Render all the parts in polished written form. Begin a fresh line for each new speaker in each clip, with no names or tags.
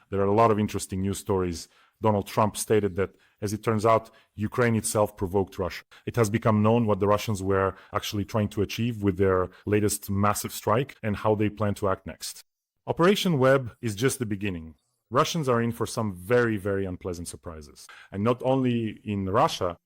There are a lot of interesting news stories. Donald Trump stated that, as it turns out, Ukraine itself provoked Russia. It has become known what the Russians were actually trying to achieve with their latest massive strike and how they plan to act next. Operation Web is just the beginning. Russians are in for some very, very unpleasant surprises. And not only in Russia,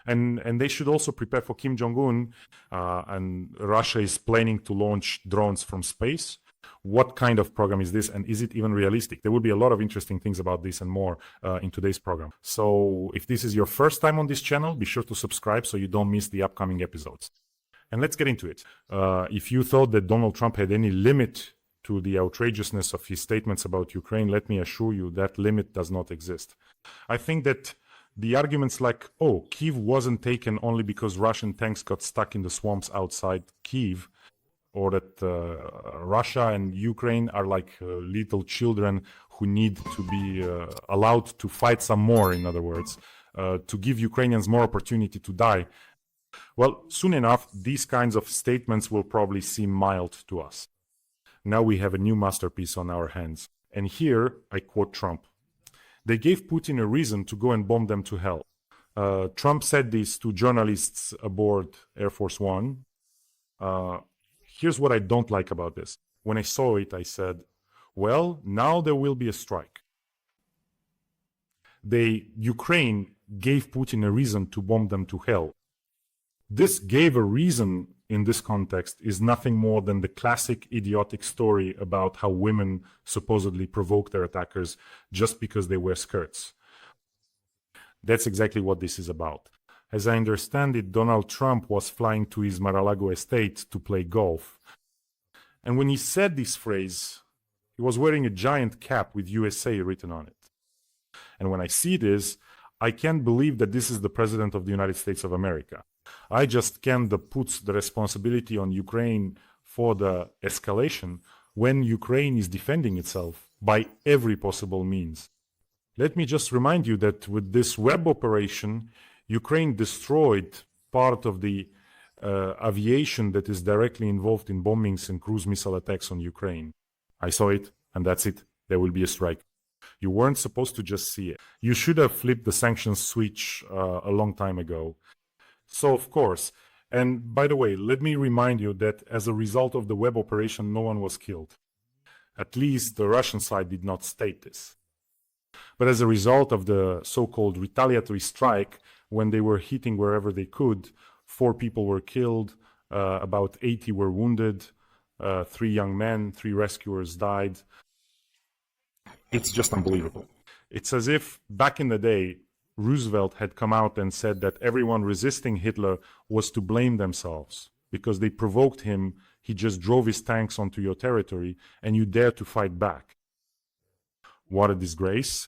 and they should also prepare for Kim Jong-un, and Russia is planning to launch drones from space. What kind of program is this, and is it even realistic? There will be a lot of interesting things about this and more in today's program. So if this is your first time on this channel, be sure to subscribe so you don't miss the upcoming episodes. And let's get into it. If you thought that Donald Trump had any limit to the outrageousness of his statements about Ukraine, let me assure you that limit does not exist. I think that the arguments like, oh, Kyiv wasn't taken only because Russian tanks got stuck in the swamps outside Kyiv, or that Russia and Ukraine are like little children who need to be allowed to fight some more, in other words, to give Ukrainians more opportunity to die. Well, soon enough, these kinds of statements will probably seem mild to us. Now we have a new masterpiece on our hands. And here I quote Trump. They gave Putin a reason to go and bomb them to hell. Trump said this to journalists aboard Air Force One. Here's what I don't like about this. When I saw it, I said, well, now there will be a strike. Ukraine gave Putin a reason to bomb them to hell. This gave a reason in this context is nothing more than the classic idiotic story about how women supposedly provoke their attackers just because they wear skirts. That's exactly what this is about. As I understand it, Donald Trump was flying to his Mar-a-Lago estate to play golf. And when he said this phrase, he was wearing a giant cap with USA written on it. And when I see this, I can't believe that this is the President of the United States of America. I just can't put the responsibility on Ukraine for the escalation when Ukraine is defending itself by every possible means. Let me just remind you that with this web operation, Ukraine destroyed part of the aviation that is directly involved in bombings and cruise missile attacks on Ukraine. I saw it, and that's it. There will be a strike. You weren't supposed to just see it. You should have flipped the sanctions switch a long time ago. So, of course, and by the way, let me remind you that as a result of the web operation, no one was killed. At least the Russian side did not state this. But as a result of the so-called retaliatory strike, when they were hitting wherever they could, 4 people were killed, about 80 were wounded, 3 young men, 3 rescuers died. It's just unbelievable. It's as if back in the day, Roosevelt had come out and said that everyone resisting Hitler was to blame themselves because they provoked him. He just drove his tanks onto your territory and you dare to fight back. What a disgrace.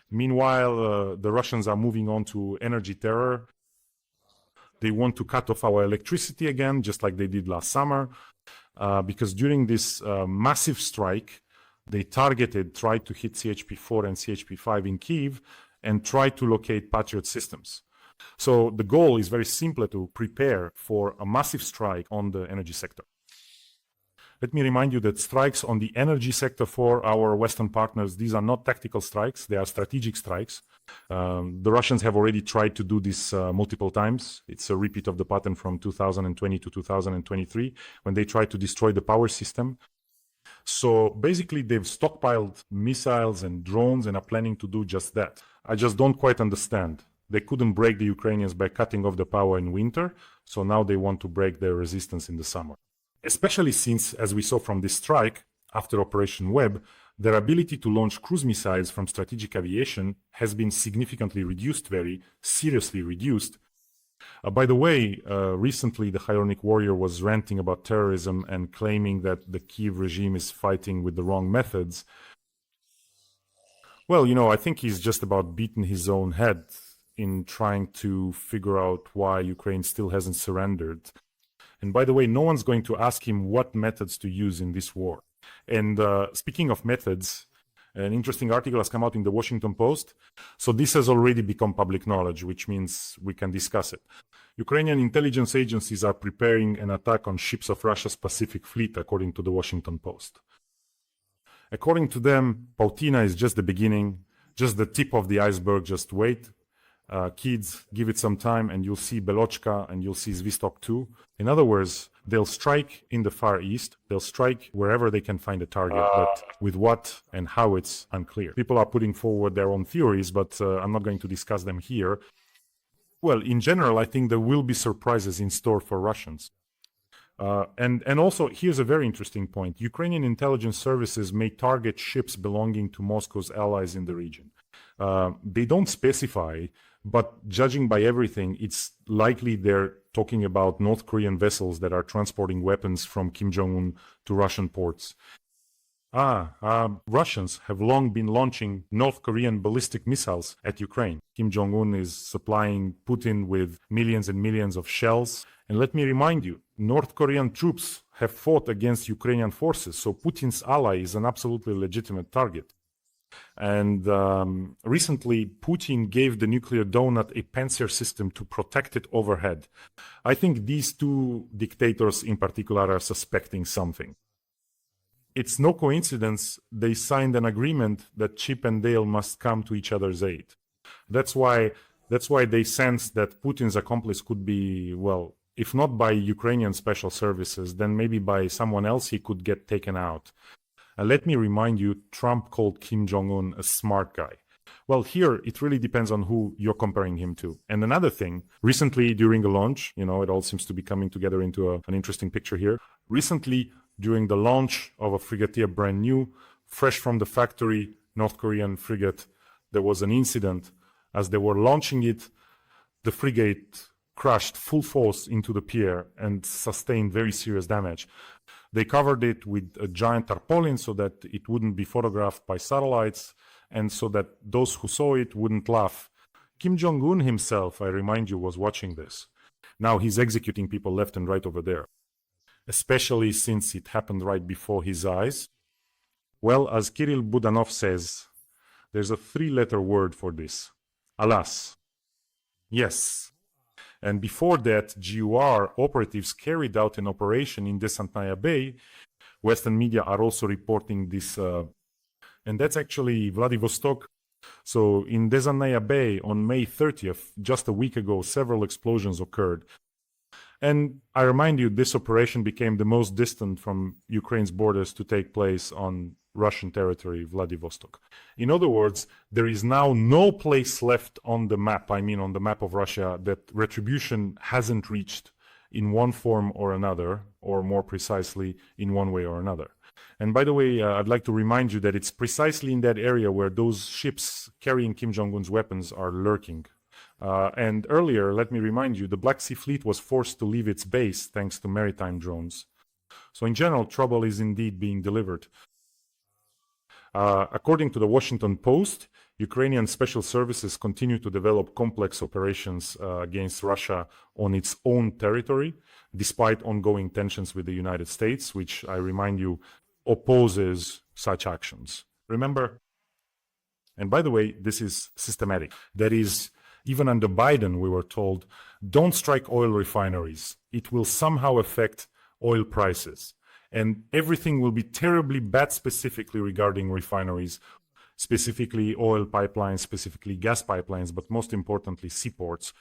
Meanwhile, the Russians are moving on to energy terror. They want to cut off our electricity again, just like they did last summer, because during this massive strike, they tried to hit CHP-4 and CHP-5 in Kyiv and tried to locate Patriot systems. So the goal is very simple: to prepare for a massive strike on the energy sector. Let me remind you that strikes on the energy sector for our Western partners, these are not tactical strikes, they are strategic strikes. The Russians have already tried to do this multiple times. It's a repeat of the pattern from 2020 to 2023, when they tried to destroy the power system. So basically, they've stockpiled missiles and drones and are planning to do just that. I just don't quite understand. They couldn't break the Ukrainians by cutting off the power in winter, so now they want to break their resistance in the summer. Especially since, as we saw from this strike, after Operation Web, their ability to launch cruise missiles from strategic aviation has been significantly reduced, very seriously reduced. By the way, recently the Hyonic Warrior was ranting about terrorism and claiming that the Kyiv regime is fighting with the wrong methods. Well, you know, I think he's just about beaten his own head in trying to figure out why Ukraine still hasn't surrendered. And by the way, no one's going to ask him what methods to use in this war. And speaking of methods, an interesting article has come out in the Washington Post. So this has already become public knowledge, which means we can discuss it. Ukrainian intelligence agencies are preparing an attack on ships of Russia's Pacific Fleet, according to the Washington Post. According to them, Pautina is just the beginning, just the tip of the iceberg. Just wait. Kids, give it some time and you'll see Belochka and you'll see Zvistok too. In other words, they'll strike in the Far East. They'll strike wherever they can find a target, but with what and how, it's unclear. People are putting forward their own theories, but I'm not going to discuss them here. Well, in general, I think there will be surprises in store for Russians. And also, here's a very interesting point. Ukrainian intelligence services may target ships belonging to Moscow's allies in the region. They don't specify, but judging by everything, it's likely they're talking about North Korean vessels that are transporting weapons from Kim Jong-un to Russian ports. Russians have long been launching North Korean ballistic missiles at Ukraine. Kim Jong-un is supplying Putin with millions and millions of shells. And let me remind you, North Korean troops have fought against Ukrainian forces, so Putin's ally is an absolutely legitimate target. And recently, Putin gave the nuclear donut a Panzer system to protect it overhead. I think these two dictators in particular are suspecting something. It's no coincidence they signed an agreement that Chip and Dale must come to each other's aid. That's why they sense that Putin's accomplice could be, well, if not by Ukrainian special services, then maybe by someone else he could get taken out. Let me remind you, Trump called Kim Jong-un a smart guy. Well, here it really depends on who you're comparing him to. And another thing, recently during the launch, it all seems to be coming together into an interesting picture here. Recently, during the launch of a frigateer, brand new, fresh from the factory, North Korean frigate, there was an incident. As they were launching it, the frigate crashed full force into the pier and sustained very serious damage. They covered it with a giant tarpaulin so that it wouldn't be photographed by satellites and so that those who saw it wouldn't laugh. Kim Jong-un himself, I remind you, was watching this. Now he's executing people left and right over there, especially since it happened right before his eyes. Well, as Kirill Budanov says, there's a three-letter word for this. Alas. Yes. And before that, GUR operatives carried out an operation in Desantnaya Bay. Western media are also reporting this, and that's actually Vladivostok. So in Desantnaya Bay on May 30th, just a week ago, several explosions occurred. And I remind you, this operation became the most distant from Ukraine's borders to take place on Russian territory, Vladivostok. In other words, there is now no place left on the map, on the map of Russia, that retribution hasn't reached in one form or another, or more precisely, in one way or another. And by the way, I'd like to remind you that it's precisely in that area where those ships carrying Kim Jong-un's weapons are lurking. And earlier, let me remind you, the Black Sea Fleet was forced to leave its base thanks to maritime drones. So in general, trouble is indeed being delivered. According to the Washington Post, Ukrainian special services continue to develop complex operations against Russia on its own territory, despite ongoing tensions with the United States, which, I remind you, opposes such actions. Remember? And by the way, this is systematic. That is, even under Biden, we were told, don't strike oil refineries. It will somehow affect oil prices. And everything will be terribly bad specifically regarding refineries, specifically oil pipelines, specifically gas pipelines, but most importantly, seaports.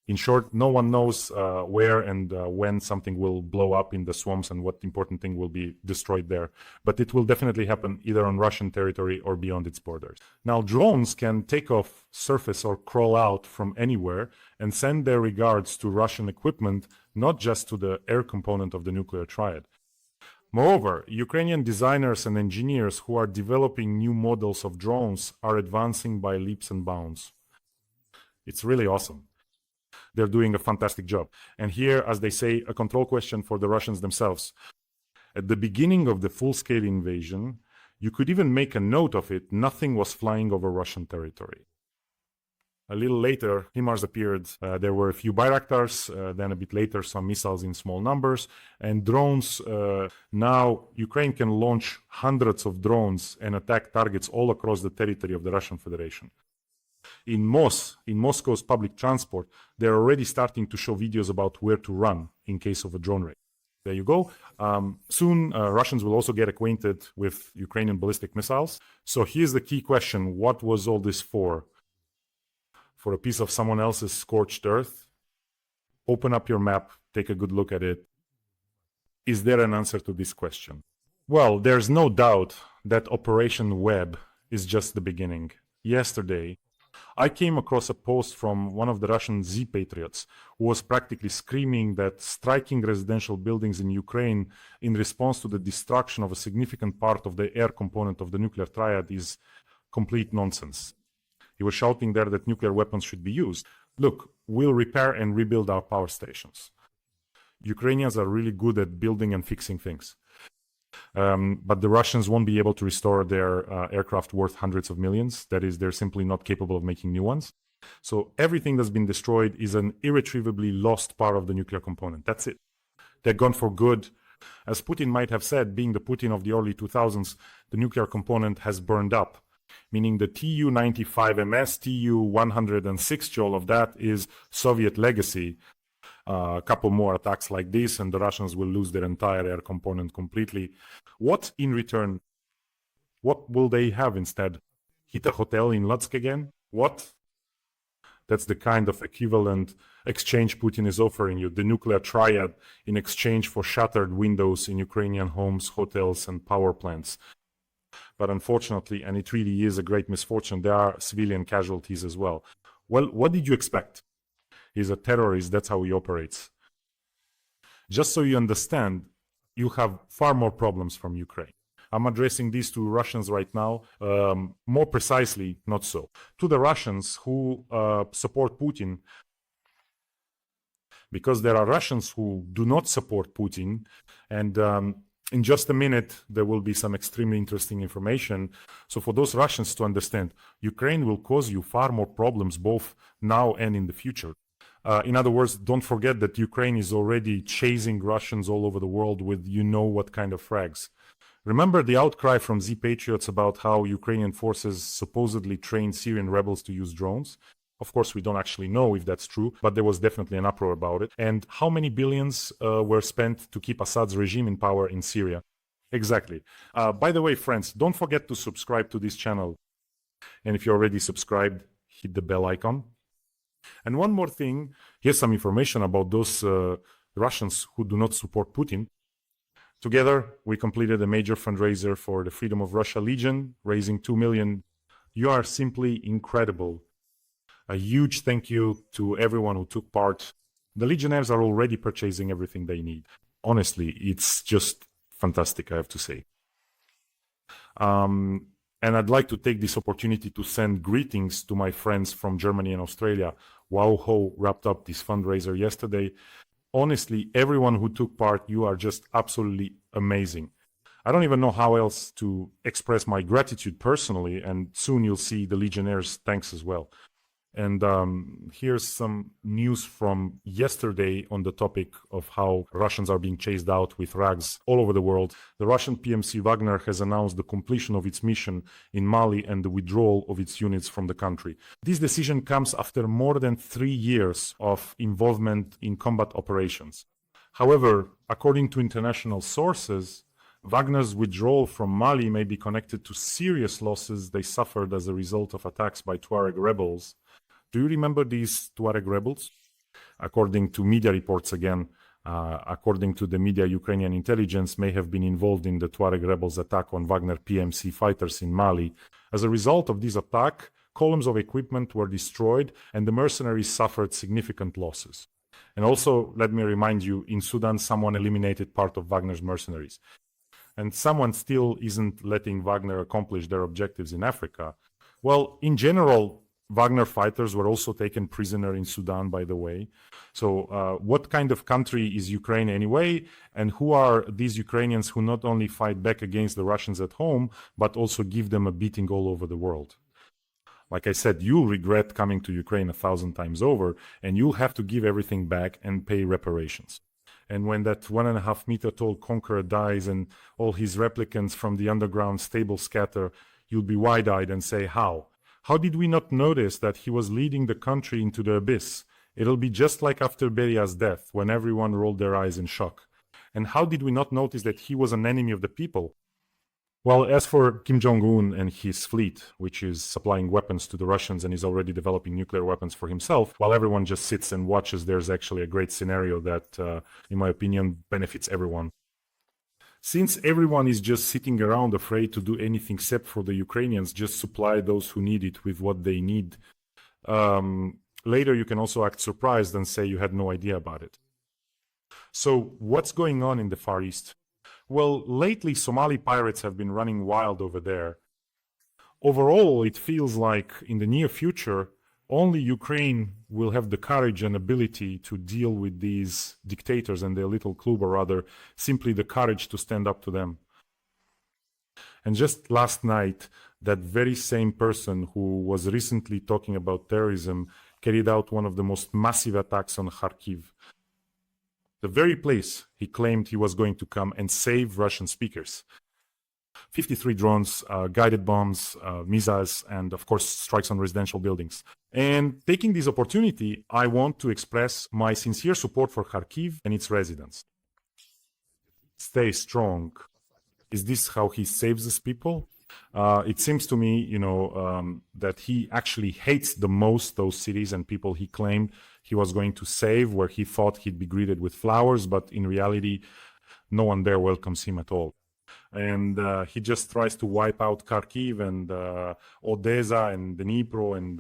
In short, no one knows where and when something will blow up in the swamps and what important thing will be destroyed there. But it will definitely happen either on Russian territory or beyond its borders. Now, drones can take off, surface, or crawl out from anywhere and send their regards to Russian equipment, not just to the air component of the nuclear triad. Moreover, Ukrainian designers and engineers who are developing new models of drones are advancing by leaps and bounds. It's really awesome. They're doing a fantastic job. And here, as they say, a control question for the Russians themselves. At the beginning of the full-scale invasion, you could even make a note of it, nothing was flying over Russian territory. A little later, HIMARS appeared. There were a few Bayraktars, then a bit later some missiles in small numbers, and drones. Now Ukraine can launch hundreds of drones and attack targets all across the territory of the Russian Federation. In Moscow's public transport, they're already starting to show videos about where to run in case of a drone raid. There you go. Soon, Russians will also get acquainted with Ukrainian ballistic missiles. So here's the key question. What was all this for? For a piece of someone else's scorched earth? Open up your map, take a good look at it. Is there an answer to this question? Well, there's no doubt that Operation Web is just the beginning. Yesterday, I came across a post from one of the Russian Z-Patriots who was practically screaming that striking residential buildings in Ukraine in response to the destruction of a significant part of the air component of the nuclear triad is complete nonsense. He was shouting there that nuclear weapons should be used. Look, we'll repair and rebuild our power stations. Ukrainians are really good at building and fixing things. But the Russians won't be able to restore their aircraft worth hundreds of millions. That is, they're simply not capable of making new ones. So everything that's been destroyed is an irretrievably lost part of the nuclear component. That's it. They're gone for good. As Putin might have said, being the Putin of the early 2000s, the nuclear component has burned up, meaning the Tu-95MS, Tu-106, all of that is Soviet legacy. A couple more attacks like this and the Russians will lose their entire air component completely. What in return? What will they have instead? Hit a hotel in Lutsk again? What? That's the kind of equivalent exchange Putin is offering you, the nuclear triad in exchange for shattered windows in Ukrainian homes, hotels and power plants. But unfortunately, and it really is a great misfortune, there are civilian casualties as well. Well, what did you expect? He's a terrorist, that's how he operates. Just so you understand, you have far more problems from Ukraine. I'm addressing these to Russians right now, more precisely, not so. To the Russians who support Putin, because there are Russians who do not support Putin, and in just a minute, there will be some extremely interesting information. So for those Russians to understand, Ukraine will cause you far more problems both now and in the future. In other words, don't forget that Ukraine is already chasing Russians all over the world with you know what kind of frags. Remember the outcry from Z-Patriots about how Ukrainian forces supposedly trained Syrian rebels to use drones? Of course, we don't actually know if that's true, but there was definitely an uproar about it. And how many billions were spent to keep Assad's regime in power in Syria? Exactly. By the way, friends, don't forget to subscribe to this channel. And if you're already subscribed, hit the bell icon. And one more thing, here's some information about those Russians who do not support Putin. Together, we completed a major fundraiser for the Freedom of Russia Legion, raising 2 million. You are simply incredible. A huge thank you to everyone who took part. The Legionnaires are already purchasing everything they need. Honestly, it's just fantastic, I have to say. And I'd like to take this opportunity to send greetings to my friends from Germany and Australia. Wow wrapped up this fundraiser yesterday. Honestly, everyone who took part, you are just absolutely amazing. I don't even know how else to express my gratitude personally, and soon you'll see the Legionnaires' thanks as well. And here's some news from yesterday on the topic of how Russians are being chased out with rags all over the world. The Russian PMC Wagner has announced the completion of its mission in Mali and the withdrawal of its units from the country. This decision comes after more than 3 years of involvement in combat operations. However, according to international sources, Wagner's withdrawal from Mali may be connected to serious losses they suffered as a result of attacks by Tuareg rebels. Do you remember these Tuareg rebels? According to media reports again, according to the media, Ukrainian intelligence may have been involved in the Tuareg rebels' attack on Wagner PMC fighters in Mali. As a result of this attack, columns of equipment were destroyed and the mercenaries suffered significant losses. And also, let me remind you, in Sudan, someone eliminated part of Wagner's mercenaries. And someone still isn't letting Wagner accomplish their objectives in Africa. Well, in general, Wagner fighters were also taken prisoner in Sudan, by the way. So what kind of country is Ukraine anyway? And who are these Ukrainians who not only fight back against the Russians at home, but also give them a beating all over the world? Like I said, you'll regret coming to Ukraine 1,000 times over, and you'll have to give everything back and pay reparations. And when that 1.5 meter tall conqueror dies and all his replicants from the underground stable scatter, you'll be wide-eyed and say, how? How did we not notice that he was leading the country into the abyss? It'll be just like after Beria's death, when everyone rolled their eyes in shock. And how did we not notice that he was an enemy of the people? Well, as for Kim Jong-un and his fleet, which is supplying weapons to the Russians and is already developing nuclear weapons for himself, while everyone just sits and watches, there's actually a great scenario that, in my opinion, benefits everyone. Since everyone is just sitting around afraid to do anything except for the Ukrainians, just supply those who need it with what they need, later you can also act surprised and say you had no idea about it. So what's going on in the Far East? Well, lately Somali pirates have been running wild over there. Overall, it feels like in the near future, only Ukraine will have the courage and ability to deal with these dictators and their little club, or rather, simply the courage to stand up to them. And just last night, that very same person who was recently talking about terrorism carried out one of the most massive attacks on Kharkiv. The very place he claimed he was going to come and save Russian speakers. 53 drones, guided bombs, missiles, and of course strikes on residential buildings. And taking this opportunity, I want to express my sincere support for Kharkiv and its residents. Stay strong. Is this how he saves his people? It seems to me, that he actually hates the most those cities and people he claimed he was going to save, where he thought he'd be greeted with flowers, but in reality, no one there welcomes him at all. And he just tries to wipe out Kharkiv and Odessa and Dnipro and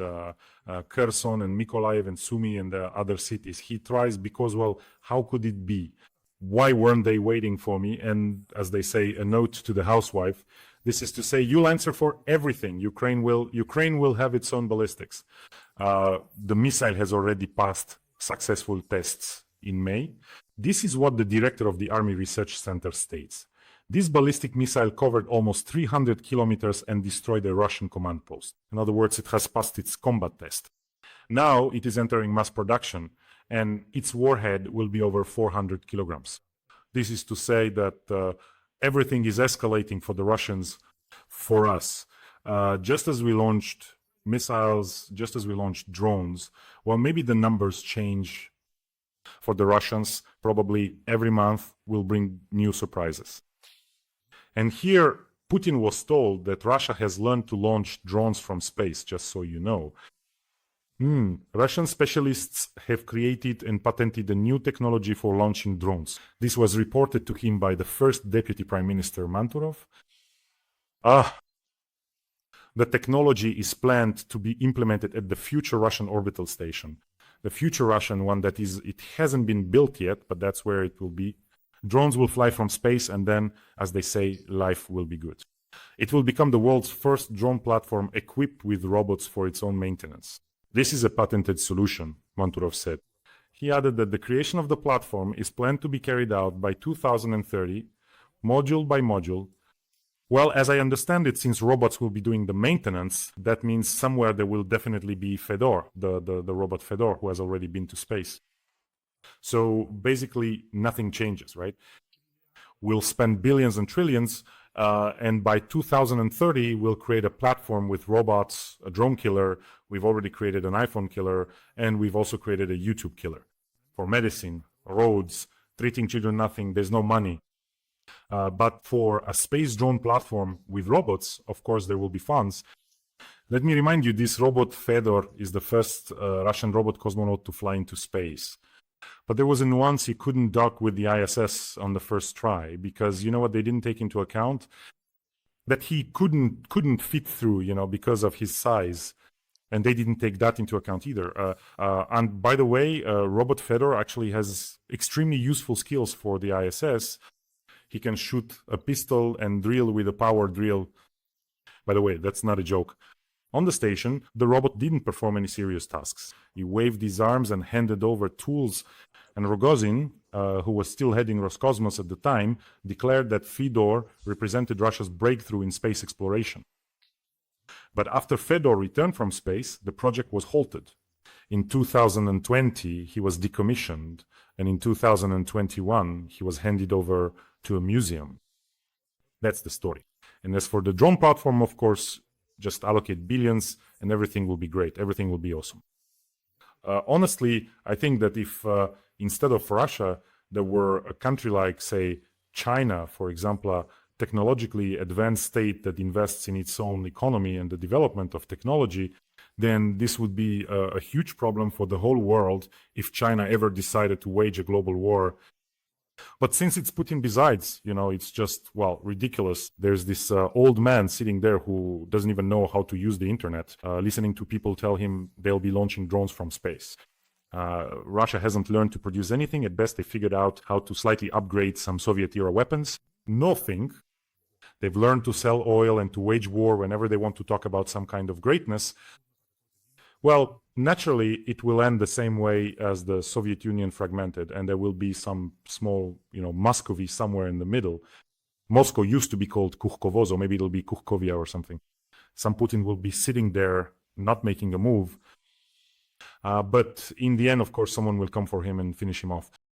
Kherson and Mykolaiv and Sumy and the other cities. He tries because, well, how could it be? Why weren't they waiting for me? And as they say, a note to the housewife. This is to say, you'll answer for everything. Ukraine will have its own ballistics. The missile has already passed successful tests in May. This is what the director of the Army Research Center states. This ballistic missile covered almost 300 kilometers and destroyed a Russian command post. In other words, it has passed its combat test. Now it is entering mass production, and its warhead will be over 400 kilograms. This is to say that everything is escalating for the Russians, for us. Just as we launched missiles, just as we launched drones, well, maybe the numbers change for the Russians. Probably every month will bring new surprises. And here, Putin was told that Russia has learned to launch drones from space, just so you know. Russian specialists have created and patented a new technology for launching drones. This was reported to him by the first Deputy Prime Minister Manturov. The technology is planned to be implemented at the future Russian orbital station. The future Russian one, that is, it hasn't been built yet, but that's where it will be. Drones will fly from space, and then, as they say, life will be good. It will become the world's first drone platform equipped with robots for its own maintenance. This is a patented solution, Manturov said. He added that the creation of the platform is planned to be carried out by 2030, module by module. Well, as I understand it, since robots will be doing the maintenance, that means somewhere there will definitely be Fedor, the robot Fedor, who has already been to space. So basically, nothing changes, right? We'll spend billions and trillions, and by 2030, we'll create a platform with robots, a drone killer. We've already created an iPhone killer, and we've also created a YouTube killer. For medicine, roads, treating children, nothing, there's no money. But for a space drone platform with robots, of course, there will be funds. Let me remind you, this robot Fedor is the first Russian robot cosmonaut to fly into space. But there was a nuance: he couldn't dock with the ISS on the first try, because you know what they didn't take into account? That he couldn't fit through, because of his size. And they didn't take that into account either. And by the way, Robot Fedor actually has extremely useful skills for the ISS. He can shoot a pistol and drill with a power drill. By the way, that's not a joke. On the station, the robot didn't perform any serious tasks. He waved his arms and handed over tools. And Rogozin, who was still heading Roscosmos at the time, declared that Fedor represented Russia's breakthrough in space exploration. But after Fedor returned from space, the project was halted. In 2020, he was decommissioned, and in 2021, he was handed over to a museum. That's the story. And as for the drone platform, of course, just allocate billions and everything will be great. Everything will be awesome. Honestly, I think that if instead of Russia, there were a country like, say, China, for example, a technologically advanced state that invests in its own economy and the development of technology, then this would be a huge problem for the whole world if China ever decided to wage a global war. But since it's Putin besides, it's just, well, ridiculous. There's this old man sitting there who doesn't even know how to use the internet, listening to people tell him they'll be launching drones from space. Russia hasn't learned to produce anything. At best, they figured out how to slightly upgrade some Soviet-era weapons. Nothing. They've learned to sell oil and to wage war whenever they want to talk about some kind of greatness. Well, naturally, it will end the same way as the Soviet Union fragmented, and there will be some small, Muscovy somewhere in the middle. Moscow used to be called Kuchkovozo, maybe it'll be Kuchkovia or something. Some Putin will be sitting there, not making a move. But in the end, of course, someone will come for him and finish him off.